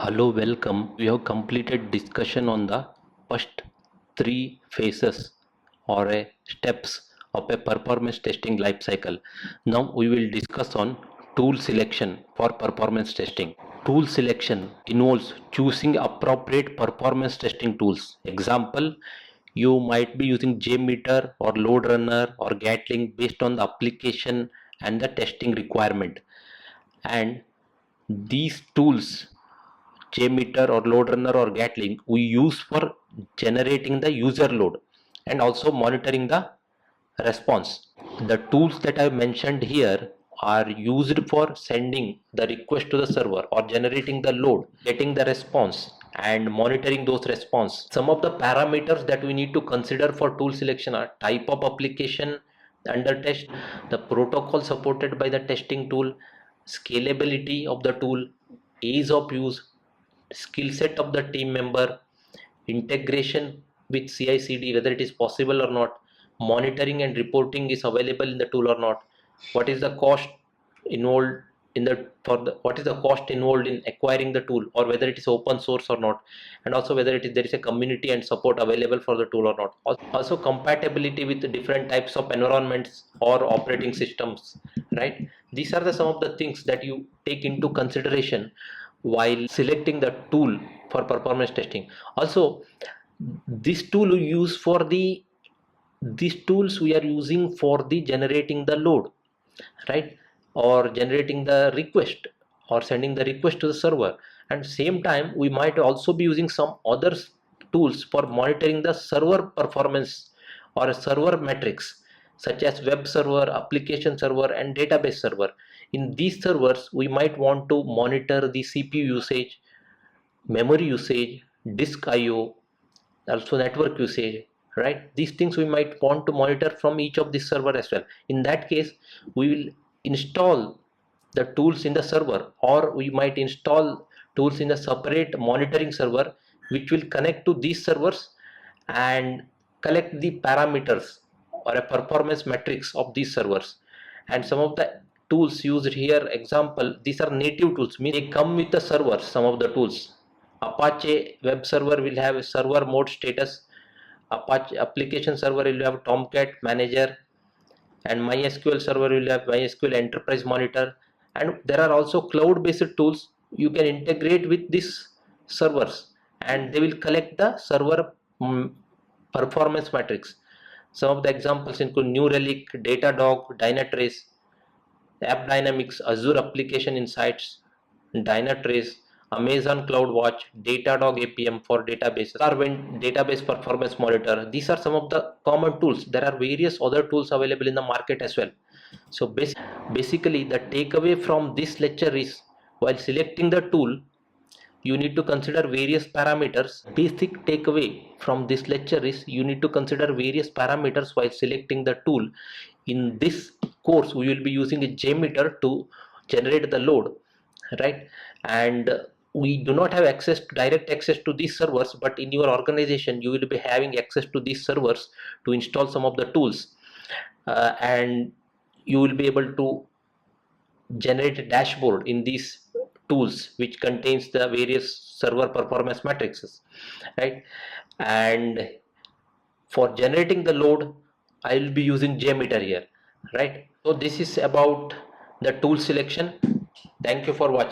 Hello, welcome. We have completed discussion on the first three phases or steps of a performance testing life cycle. Now we will discuss on tool selection for performance testing. Tool selection involves choosing appropriate performance testing tools. Example, you might be using JMeter or load runner or Gatling based on the application and the testing requirement. And these tools, JMeter or load runner or Gatling, we use for generating the user load and also monitoring the response. The tools that I mentioned here are used for sending the request to the server or generating the load, getting the response and monitoring those response. Some of the parameters that we need to consider for tool selection are type of application under test, the protocol supported by the testing tool, scalability of the tool, ease of use, skill set of the team member, integration with CI/CD, whether it is possible or not, monitoring and reporting is available in the tool or not, what is the cost involved in the what is the cost involved in acquiring the tool, or whether it is open source or not, and also whether there is a community and support available for the tool or not. Also compatibility with different types of environments or operating systems, right? These are some of the things that you take into consideration while selecting the tool for performance testing. Also, this tool we use for the these tools we are using for the generating the load, right, or generating the request or sending the request to the server. And same time we might also be using some other tools for monitoring the server performance or a server metrics, such as web server, application server and database server. In these servers we might want to monitor the CPU usage, memory usage, disk IO, also network usage, right? These things we might want to monitor from each of this server as well. In that case, we will install the tools in the server, or we might install tools in a separate monitoring server which will connect to these servers and collect the parameters or a performance metrics of these servers. And some of the tools used here, example, these are native tools, mean they come with the servers. Some of the tools, Apache web server will have a server mode status, Apache application server will have Tomcat manager, and MySQL server will have MySQL enterprise monitor. And there are also cloud based tools you can integrate with these servers, and they will collect the server performance metrics. Some of the examples include New Relic, Datadog, Dynatrace, App Dynamics, Azure Application Insights, Dynatrace, Amazon CloudWatch, Datadog APM for databases, Darwin database performance monitor. These are some of the common tools. There are various other tools available in the market as well. So basically the takeaway from this lecture is, while selecting the tool, you need to consider various parameters. Basic takeaway from this lecture is you need to consider various parameters while selecting the tool. In this course we will be using a JMeter to generate the load, right? And we do not have direct access to these servers, but in your organization you will be having access to these servers to install some of the tools, and you will be able to generate a dashboard in these tools which contains the various server performance matrices, right? And for generating the load I will be using JMeter here, right? So this is about the tool selection. Thank you for watching.